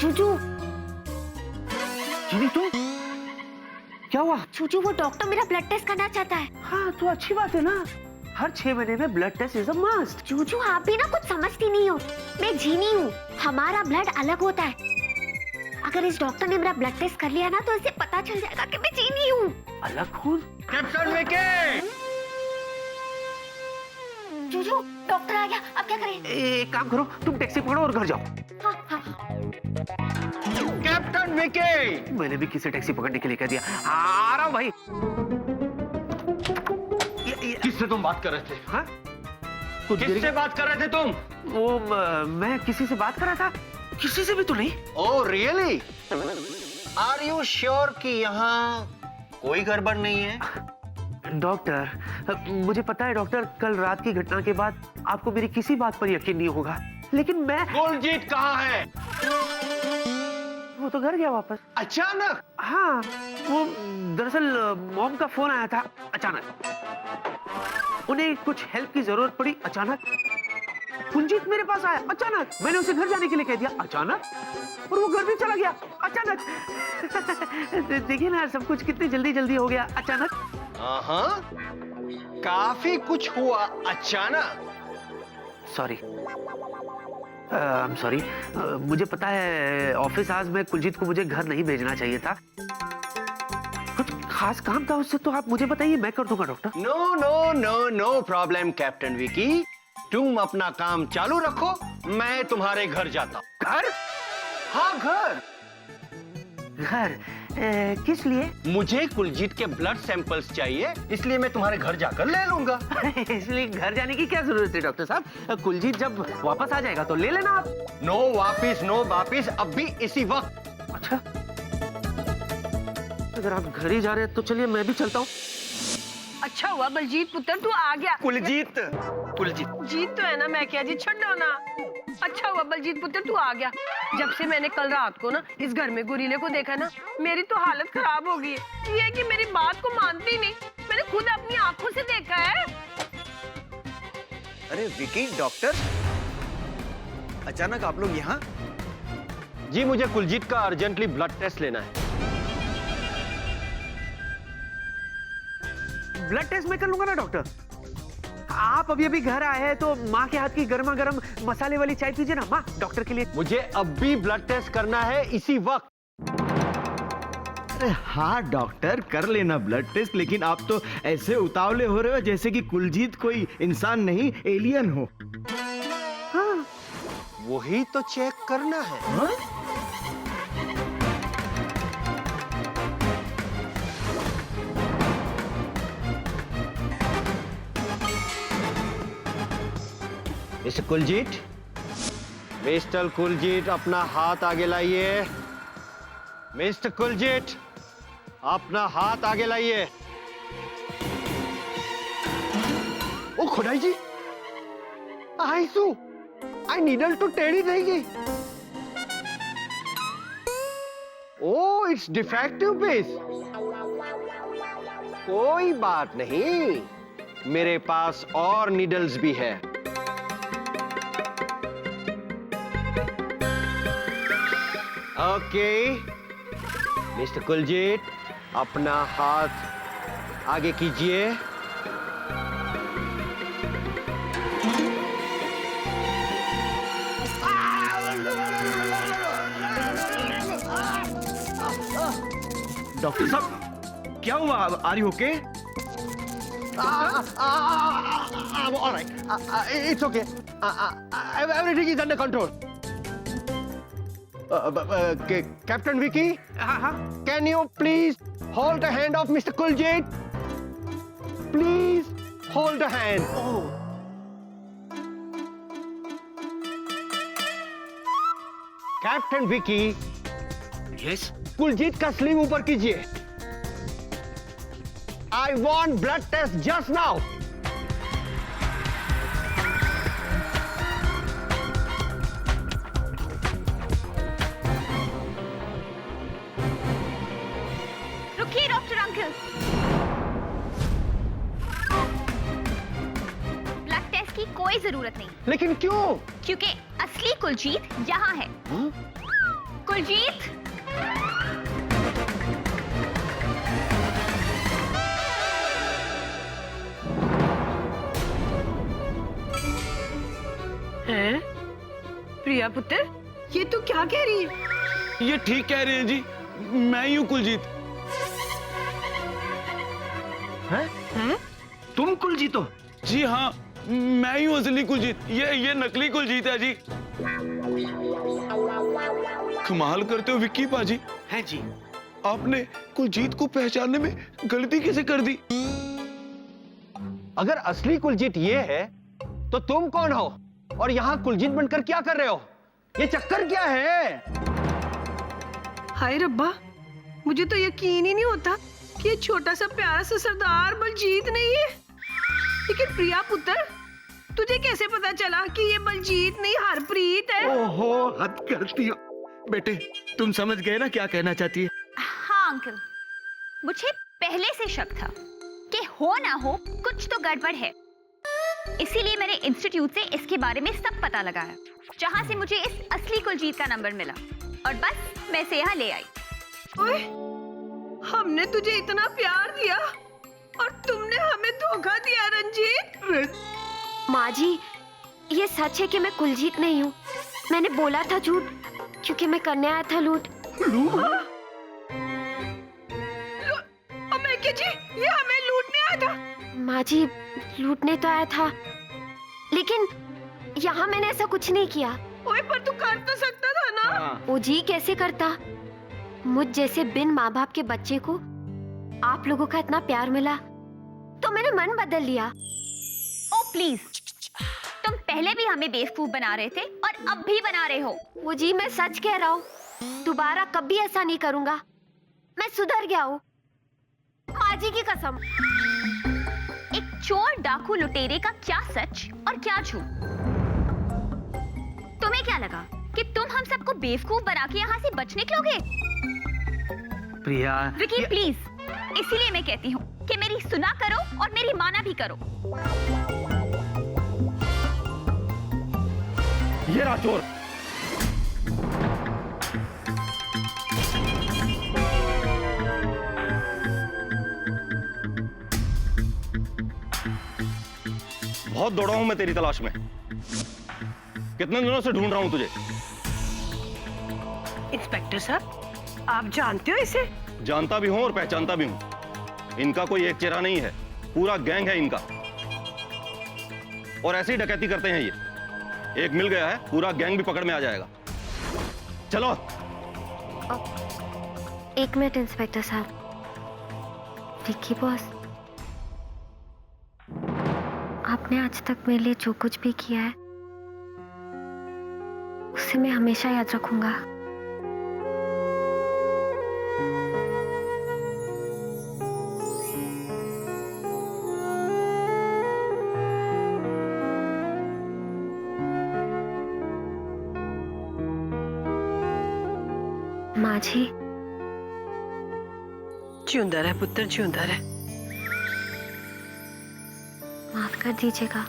चूचू चीनी तुम क्या हुआ? चूचू, वो डॉक्टर मेरा ब्लड टेस्ट करना चाहता है। हाँ तो अच्छी बात है ना, हर 6 महीने में blood test is a must. चूचू, आप भी ना कुछ समझती नहीं हो। मैं जीनी हूँ, हमारा ब्लड अलग होता है। अगर इस डॉक्टर ने मेरा ब्लड टेस्ट कर लिया ना तो इसे पता चल जाएगा कि मैं जीनी हूँ। अलग खून? कैप्टन विकी! चूचू, डॉक्टर आ गया, अब क्या करें? एक काम करो, तुम टैक्सी पकड़ो और घर जाओ। हाँ, हाँ। कैप्टन विकी! मैंने भी किसी टैक्सी पकड़ने के लिए कह दिया। आ रहा हूँ भाई। किससे तुम बात कर रहे थे? हाँ? कुछ देर किससे बात कर रहे थे तुम? वो मैं किसी से बात कर रहा था। किसी से भी तो नहीं। Oh really? Are you sure कि यहाँ कोई गड़बड़ नहीं है? डॉक्टर, मुझे पता है डॉक्टर, कल रात की घटना के बाद आपको मेरी किसी बात पर यकीन नहीं होगा, लेकिन मैं... कुलजीत कहाँ है? वो तो घर गया वापस। अचानक? हाँ, वो दरअसल मॉम का फोन आया था अचानक। उन्हें कुछ हेल्प की जरूरत पड़ी अचानक। कुलजीत मेरे पास आया अचानक। मैंने उसे घर जाने के लिए कह दिया अचानक, और वो घर भी चला गया अचानक। देखिए ना, सब कुछ कितनी जल्दी जल्दी हो गया अचानक। हाँ, काफी कुछ हुआ अचानक। Sorry, I am sorry. मुझे पता है ऑफिस आज में कुलजीत को मुझे घर नहीं भेजना चाहिए था। कुछ खास काम था उससे, तो आप मुझे बताइए, मैं कर दूंगा doctor. No no no no problem captain Vicky, तुम अपना काम चालू रखो, मैं तुम्हारे घर जाता हूँ। घर? हाँ घर। घर किस लिए? मुझे कुलजीत के ब्लड सैंपल्स चाहिए, इसलिए मैं तुम्हारे घर जाकर ले लूंगा। इसलिए घर जाने की क्या जरूरत है डॉक्टर साहब? कुलजीत जब वापस आ जाएगा तो ले लेना आप। नो वापिस, अब भी इसी वक्त। अच्छा, अगर आप घर ही जा रहे हैं तो चलिए मैं भी चलता हूँ। अच्छा हुआ बलजीत पुत्र तू आ गया। कुलजीत जीत तो है ना, मैं क्या जी, छड़ो ना। अच्छा हुआ बलजीत पुत्र तू आ गया। जब से मैंने कल रात को ना इस घर में गुरीले को देखा ना, मेरी तो हालत खराब हो गई है। ये कि मेरी बात को मानती नहीं, मैंने खुद अपनी आंखों से देखा है। अरे विकी, डॉक्टर अचानक आप लोग यहाँ? जी, मुझे कुलजीत का अर्जेंटली ब्लड टेस्ट लेना है। ब्लड टेस्ट मैं कर लूंगा ना डॉक्टर। आप अभी अभी घर आए हैं तो माँ के हाथ की गर्मा गर्म मसाले वाली चाय पीजिए ना माँ, डॉक्टर के लिए। मुझे अब भी ब्लड टेस्ट करना है इसी वक्त। अरे हाँ डॉक्टर, कर लेना ब्लड टेस्ट, लेकिन आप तो ऐसे उतावले हो रहे हो जैसे कि कुलजीत कोई इंसान नहीं, एलियन हो। हाँ, वही तो चेक करना है। हाँ? मिस्टर कुलजीत, अपना हाथ आगे लाइए। मिस्टर कुलजीत, अपना हाथ आगे लाइए। ओ खुदाई जी, आईसू, आई नीडल तो टेढ़ी रहेगी। Oh it's defective base. कोई बात नहीं, मेरे पास और नीडल्स भी है। ओके, मिस्टर कुलजीत, अपना हाथ आगे कीजिए। डॉक्टर साहब, क्या हुआ? Are you okay? Alright, it's okay. Everything is under control. Captain Vicky, हाँ हाँ। can you please hold the hand of Mr. Kuljit? Please hold the hand. Captain Vicky, yes. Kuljeet का स्लीव ऊपर कीजिए। I want blood test just now. रुकिए doctor uncle, blood test की कोई जरूरत नहीं, लेकिन क्यों? क्योंकि असली कुलजीत यहाँ है। कुलजीत, हैं? प्रिया पुत्र, ये तू क्या कह रही है? ये ठीक कह रहे हैं जी, मैं ही हूँ कुलजीत। हैं? तुम कुलजीत हो? जी हाँ, मैं ही हूँ असली कुलजीत। ये नकली कुलजीत है जी। कमाल करते हो विक्की पाजी, है जी। आपने कुलजीत को पहचानने में गलती कैसे कर दी? अगर असली कुलजीत ये है तो तुम कौन हो और यहाँ कुलजीत बनकर क्या कर रहे हो? ये चक्कर क्या है? हाय रब्बा, मुझे तो यकीन ही नहीं होता कि ये छोटा सा प्यारा सा सरदार बलजीत नहीं है। लेकिन प्रिया पुत्र, तुझे कैसे पता चला कि ये बलजीत नहीं हरप्रीत है? ओहो, हद करती हो। बेटे, तुम समझ गए ना क्या कहना चाहती है? हाँ अंकल, मुझे पहले से शक था कि हो ना हो कुछ तो गड़बड़ है। इसीलिए मैंने इंस्टीट्यूट से इसके बारे में सब पता लगाया, जहाँ से मुझे इस असली कुलजीत का नंबर मिला और बस मैं इसे यहाँ ले आई। ओए, हमने तुझे इतना प्यार दिया और तुमने हमें धोखा दिया रंजीत। माँ जी, ये सच है कि मैं कुलजीत नहीं हूँ। मैंने बोला था झूठ क्योंकि मैं करने आया था लूट। अमेरिका जी, ये हमें लूटने आया था। माँ जी, लूटने तो आया था, लेकिन यहाँ मैंने ऐसा कुछ नहीं किया। ओए, पर तू कर तो सकता था ना। ओ जी, कैसे करता? मुझ जैसे बिन माँ बाप के बच्चे को आप लोगों का इतना प्यार मिला तो मैंने मन बदल लिया। ओ प्लीज, तुम पहले भी हमें बेवकूफ बना रहे थे और अब भी बना रहे हो। वो जी, मैं सच कह रहा हूँ, दोबारा कभी ऐसा नहीं करूँगा। मैं सुधर गया हूँ, माँ जी की कसम। एक चोर डाकू लुटेरे का क्या सच और क्या झूठ? तुम्हें क्या लगा कि तुम हम सबको बेवकूफ बना के यहाँ से बच निकलोगे? प्रिया, विकी प्लीज, इसीलिए मैं कहती हूँ कि मेरी सुना करो और मेरी माना भी करो। ये रहा चोर। बहुत दौड़ा हूं मैं तेरी तलाश में। कितने दिनों से ढूंढ रहा हूं तुझे। इंस्पेक्टर साहब, आप जानते हो इसे? जानता भी हूं और पहचानता भी हूं। इनका कोई एक चेहरा नहीं है, पूरा गैंग है इनका। और ऐसे ही डकैती करते हैं ये। एक मिल गया है, पूरा गैंग भी पकड़ में आ जाएगा। चलो। एक मिनट इंस्पेक्टर साहब। विक्की बॉस, आपने आज तक मेरे लिए जो कुछ भी किया है उसे मैं हमेशा याद रखूंगा। माँ जी, जिंदा रहे पुत्र, जिंदा रहे। माफ कर दीजिएगा।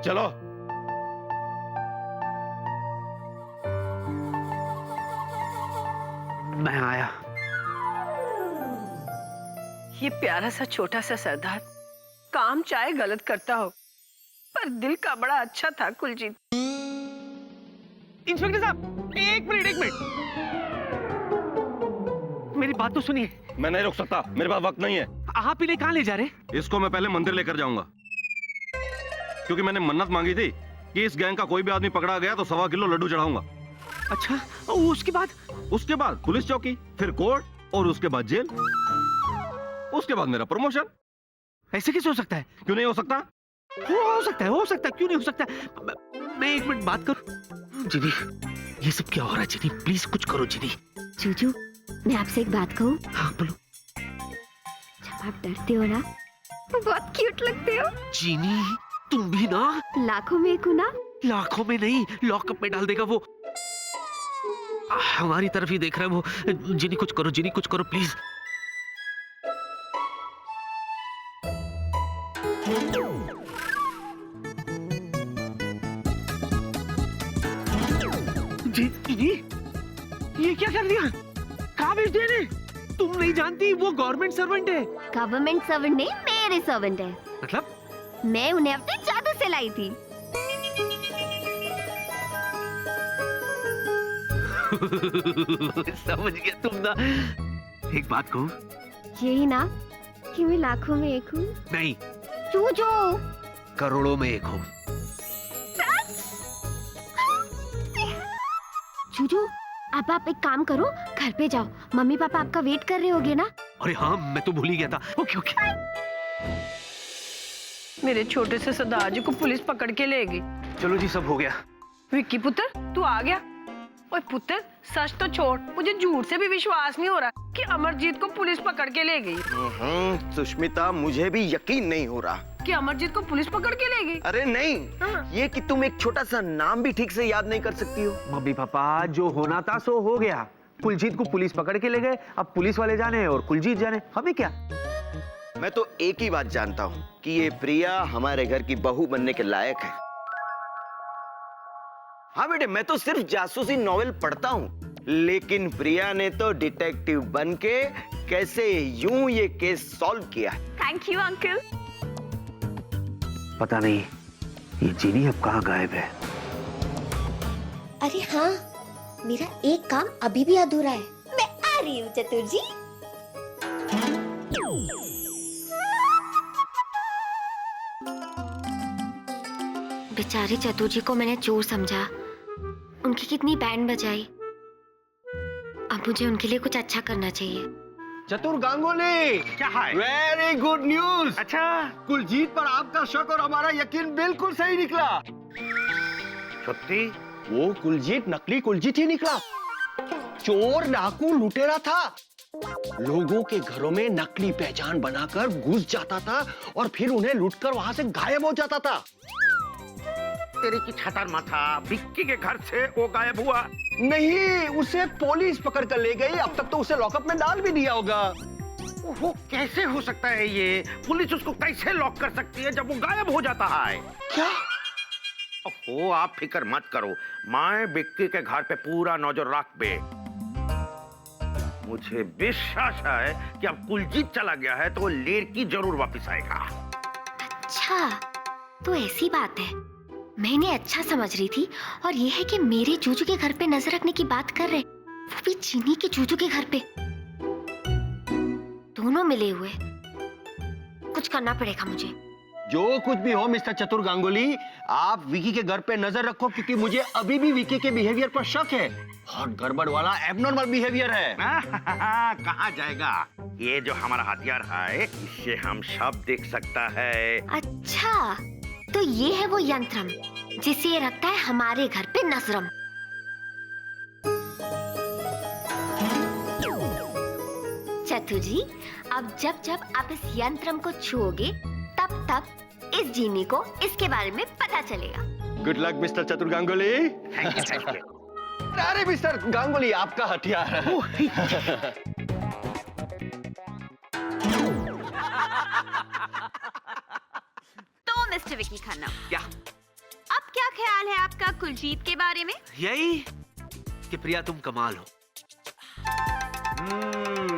चलो। मैं आया। ये प्यारा सा छोटा सा सरदार काम चाहे गलत करता हो, पर दिल का बड़ा अच्छा था कुलजीत। इंस्पेक्टर साहब, एक मिनट। मेरी बात तो सुनिए। मैं नहीं रुक सकता, मेरे पास वक्त नहीं है। आप इन्हें कहाँ ले जा रहे? इसको मैं पहले मंदिर लेकर जाऊंगा, क्योंकि मैंने मन्नत मांगी थी कि इस गैंग का कोई भी आदमी पकड़ा गया तो 1.25 किलो लड्डू चढ़ाऊंगा। अच्छा, उसके बाद? उसके बाद पुलिस चौकी, फिर कोर्ट और उसके बाद जेल। उसके बाद मेरा प्रमोशन। ऐसे कैसे हो सकता है? क्यों नहीं हो सकता? हो सकता है, क्यों नहीं हो सकता? मैं एक मिनट बात करूं। जिनी, ये सब क्या हो रहा है? जिनी, प्लीज कुछ करो जिनी। जूजू, मैं आपसे एक बात कहूँ? हाँ बोलो। जब आप डरते हो ना तो बहुत क्यूट लगते हो। जिनी, तुम भी ना। लाखों में एक हूँ ना? लाखों में नहीं, लॉकअप में डाल देगा वो। हमारी तरफ ही देख रहा है वो। जिनी कुछ करो, जिनी कुछ करो प्लीज। विकी, ये क्या कर दिया? कहाँ भेज दिया ने? तुम नहीं जानती वो गवर्नमेंट सर्वेंट है। गवर्नमेंट सर्वेंट नहीं, मेरे सर्वेंट है। मतलब? मैं उन्हें अपने जादू से लाई थी। समझ गया तुम ना। एक बात कहूँ? यही ना कि मैं लाखों में एक हूँ। नहीं, चूजो करोड़ों में एक हूँ। चूजो, अब आप एक काम करो, घर पे जाओ, मम्मी पापा आपका वेट कर रहे होंगे ना। अरे हाँ, मैं तो भूल ही गया था। Okay okay. मेरे छोटे से सरदार जी को पुलिस पकड़ के ले गई। चलो जी, सब हो गया। विक्की पुत्र, तू आ गया। ओए पुत्र, सच तो छोड़, मुझे झूठ से भी विश्वास नहीं हो रहा कि अमरजीत को पुलिस पकड़ के ले गई। सुष्मिता, मुझे भी यकीन नहीं हो रहा कि अमरजीत को पुलिस पकड़ के ले गई। अरे नहीं, हाँ। ये कि तुम एक छोटा सा नाम भी ठीक से याद नहीं कर सकती हो। मम्मी पापा, जो होना था सो हो गया। कुलजीत को पुलिस पकड़ के ले गए, अब पुलिस वाले जाने और कुलजीत जाने, हमें क्या। मैं तो एक ही बात जानता हूँ कि ये प्रिया हमारे घर की बहू बनने के लायक है। हाँ बेटे, मैं तो सिर्फ जासूसी नॉवेल पढ़ता हूँ, लेकिन प्रिया ने तो डिटेक्टिव बन के कैसे यूं ये केस सॉल्व किया। Thank you uncle. पता नहीं ये जीनी अब कहाँ गायब है। अरे हाँ, मेरा एक काम अभी भी अधूरा है। मैं आ रही हूँ चतुर जी। बेचारे चतुर जी को मैंने चोर समझा, उनकी कितनी बैंड बजाई। अब मुझे उनके लिए कुछ अच्छा करना चाहिए। चतुर गांगुली, क्या है? Very good news. अच्छा, कुलजीत पर आपका शक और हमारा यकीन बिल्कुल सही निकला। सत्ती? वो कुलजीत नकली कुलजीत ही निकला। चोर, डाकू, लुटेरा था। लोगों के घरों में नकली पहचान बनाकर घुस जाता था और फिर उन्हें लूटकर वहां से गायब हो जाता था। तेरे की छतर माथा, विक्की के घर से वो गायब हुआ। नहीं, उसे पुलिस पकड़ कर ले गई। अब तक तो उसे लॉकअप में डाल भी दिया होगा। वो कैसे हो सकता है ये? पुलिस उसको कैसे लॉक कर सकती है जब वो गायब हो जाता है? क्या? ओहो, आप फिक्र मत करो, मैं विक्की के घर पे पूरा नजर रख बे। मुझे विश्वास है कि अब कुलजीत चला गया है तो वो लड़की जरूर वापस आएगा। अच्छा, तो ऐसी बात है। मैंने अच्छा समझ रही थी, और ये है कि मेरे जूजू के घर पे नजर रखने की बात कर रहे, वो भी चीनी के जूजू के घर पे। दोनों मिले हुए। कुछ करना पड़ेगा मुझे। जो कुछ भी हो मिस्टर चतुर गांगुली, आप विकी के घर पे नजर रखो, क्योंकि मुझे अभी भी विकी के बिहेवियर पर शक है। बहुत गड़बड़ वाला एबनॉर्मल बिहेवियर है। कहाँ जाएगा? ये जो हमारा हथियार है, इससे हम सब देख सकता है। अच्छा, तो ये है वो यंत्रम जिसे ये रखता है हमारे घर पे नजरम। चतु जी, अब जब जब आप इस यंत्रम को छुओगे, तब तब इस जीनी को इसके बारे में पता चलेगा। गुड लक मिस्टर चतुर Ganguly. Thank you, thank you. अरे मिस्टर गांगुली, आपका हथियार है। तो मिस्टर विकी खन्ना, क्या? अब क्या ख्याल है आपका कुलजीत के बारे में? यही कि प्रिया तुम कमाल हो।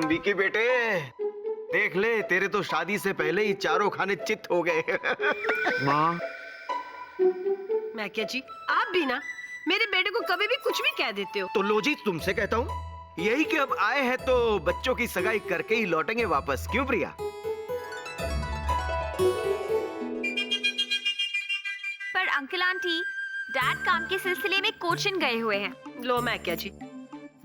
विकी बेटे, देख ले, तेरे तो शादी से पहले ही चारों खाने चित हो गए। माँ, मैं क्या जी, आप भी ना मेरे बेटे को कभी भी कुछ भी कह देते हो। तो लो जी, तुमसे कहता हूँ, यही कि अब आए हैं तो बच्चों की सगाई करके ही लौटेंगे वापस। क्यों प्रिया? पर अंकल आंटी, डैड काम के सिलसिले में कोचिन गए हुए हैं। लो मैं क्या जी,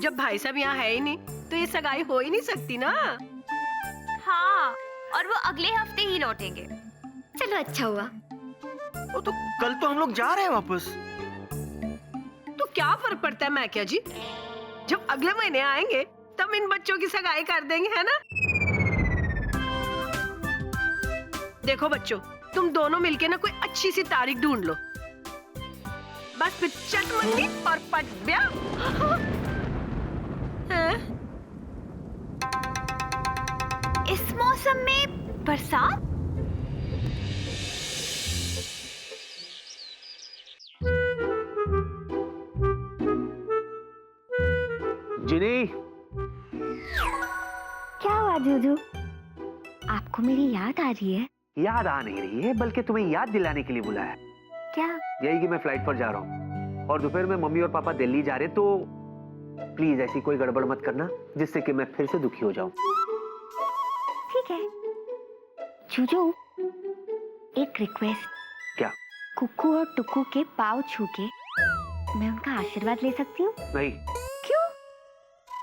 जब भाई साहब यहाँ है ही नहीं तो ये सगाई हो ही नहीं सकती ना। हाँ, और वो अगले हफ्ते ही लौटेंगे। चलो, अच्छा हुआ। वो तो कल तो हम लोग जा रहे हैं वापस। तो क्या फर्क पड़ता है मैं क्या जी, जब अगले महीने आएंगे तब इन बच्चों की सगाई कर देंगे, है ना। देखो बच्चों, तुम दोनों मिलके ना कोई अच्छी सी तारीख ढूंढ लो, बस फिर चट मंडी और पट ब्याह। हैं? इस मौसम में बरसात? जिनी, क्या हुआ जूजू? आपको मेरी याद आ रही है? याद आ नहीं रही है, बल्कि तुम्हें याद दिलाने के लिए बुलाया। क्या? यही कि मैं फ्लाइट पर जा रहा हूँ और दोपहर में मम्मी और पापा दिल्ली जा रहे, तो प्लीज ऐसी कोई गड़बड़ मत करना जिससे कि मैं फिर से दुखी हो जाऊं। ठीक है। जूजू, एक रिक्वेस्ट। क्या? कुक्कू और टुक्कू के पाँव छू के मैं उनका आशीर्वाद ले सकती हूँ? नहीं। क्यों?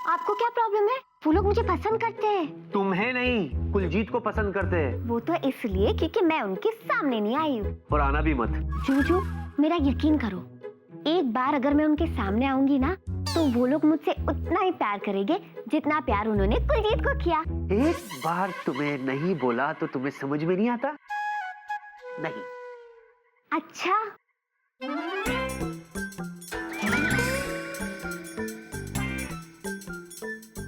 आपको क्या प्रॉब्लम है? वो लोग मुझे पसंद करते हैं। तुम्हें नहीं, कुलजीत को पसंद करते हैं। वो तो इसलिए क्योंकि मैं उनके सामने नहीं आई हूँ। और आना भी मत। जूजू, मेरा यकीन करो, एक बार अगर मैं उनके सामने आऊंगी ना, तो वो लोग मुझसे उतना ही प्यार करेंगे जितना प्यार उन्होंने कुलजीत को किया। एक बार तुम्हें नहीं बोला तो तुम्हें समझ में नहीं आता? नहीं। अच्छा,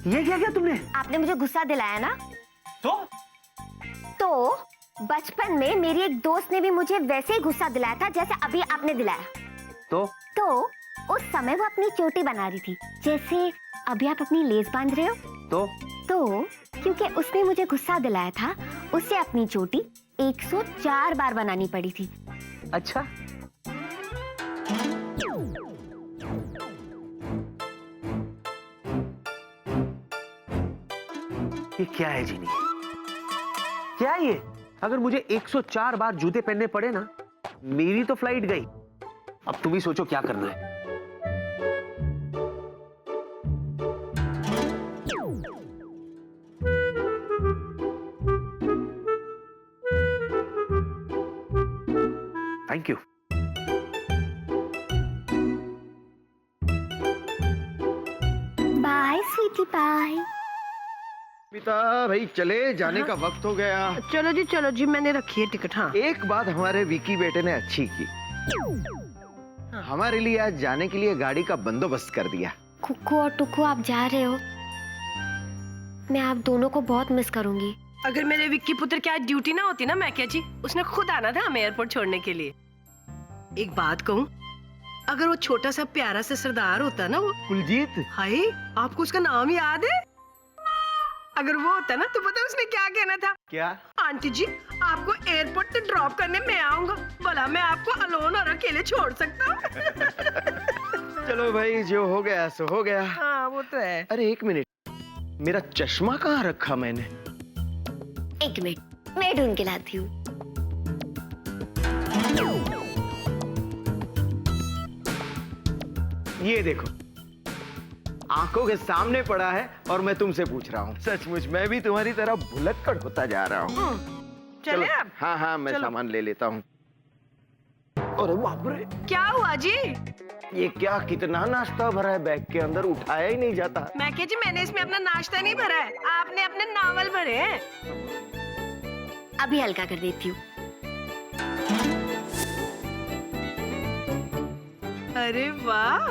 ये क्या किया तुमने? आपने मुझे गुस्सा दिलाया ना? तो बचपन में मेरी एक दोस्त ने भी मुझे वैसे ही गुस्सा दिलाया था जैसे अभी आपने दिलाया। तो उस समय वो अपनी चोटी बना रही थी, जैसे अभी आप अपनी लेस बांध रहे हो। तो क्योंकि उसने मुझे गुस्सा दिलाया था, उसे अपनी चोटी 104 बार बनानी पड़ी थी। अच्छा, ये क्या है जीनी? क्या है ये? अगर मुझे 104 बार जूते पहनने पड़े ना, मेरी तो फ्लाइट गई। अब तुम ही सोचो क्या करना है। Thank you. Bye sweetie bye. पिता भाई चले, जाने का वक्त हो गया। चलो जी, मैंने रखी है टिकट। हाँ, एक बात हमारे विकी बेटे ने अच्छी की, हमारे लिए आज जाने के लिए गाड़ी का बंदोबस्त कर दिया। कुक्कू और टुक्कू, आप जा रहे हो, मैं आप दोनों को बहुत मिस करूंगी। अगर मेरे विक्की पुत्र की आज ड्यूटी ना होती ना मैकिया जी, उसने खुद आना था हमें एयरपोर्ट छोड़ने के लिए। एक बात कहूँ, अगर वो छोटा सा प्यारा सा सरदार होता ना, वो कुलजीत, हाय, आपको उसका नाम याद है? अगर वो होता ना, तो पता उसने क्या कहना था? क्या? आंटी जी, आपको एयरपोर्ट तक ड्रॉप करने मैं आऊंगा, भला मैं आपको अलोन और अकेले छोड़ सकता हूँ? चलो भाई, जो हो गया सो हो गया। हाँ, वो तो है। अरे एक मिनट, मेरा चश्मा कहाँ रखा मैंने? एक मिनट, मैं ढूंढ के लाती हूँ। ये देखो, आंखों के सामने पड़ा है और मैं तुमसे पूछ रहा हूँ। सचमुच मैं भी तुम्हारी तरह भुलक्कड़ होता जा रहा हूँ। चले अब? हाँ, मैं चलो। सामान ले लेता हूँ। अरे बाप रे, क्या हुआ जी? ये क्या, कितना नाश्ता भरा है बैग के अंदर, उठाया ही नहीं जाता। मैकिया जी, मैंने इसमें अपना नाश्ता नहीं भरा है, आपने अपने नावल भरे हैं। अभी हल्का कर देती हूँ। अरे वाह,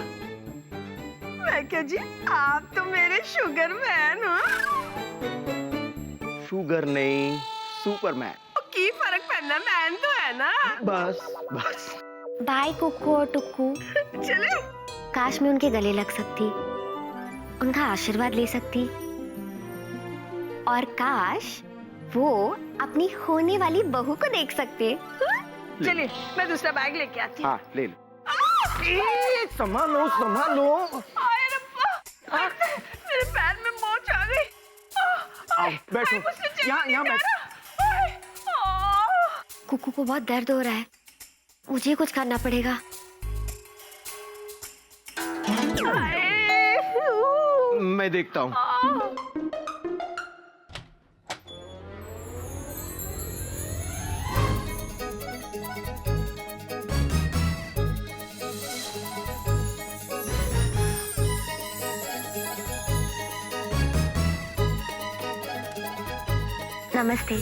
मैकिया जी, आप तो मेरे शुगर मैन हो। शुगर नहीं, सुपरमैन। की फर्क पड़ना, मैन तो है ना। बस। बाय कुक्कू और टुक्कू। चले। काश मैं उनके गले लग सकती, उनका आशीर्वाद ले सकती, और काश वो अपनी होने वाली बहू को देख सकते। चलिए, मैं दूसरा बैग लेके आती हूँ। हाँ, ले लो। संभालो। आए रब्बा, मेरे पैर में मोच आ गई। आओ, बैठो। यहाँ बैठो। कुक्कू को बहुत दर्द हो रहा है, मुझे कुछ करना पड़ेगा। मैं देखता हूँ। नमस्ते।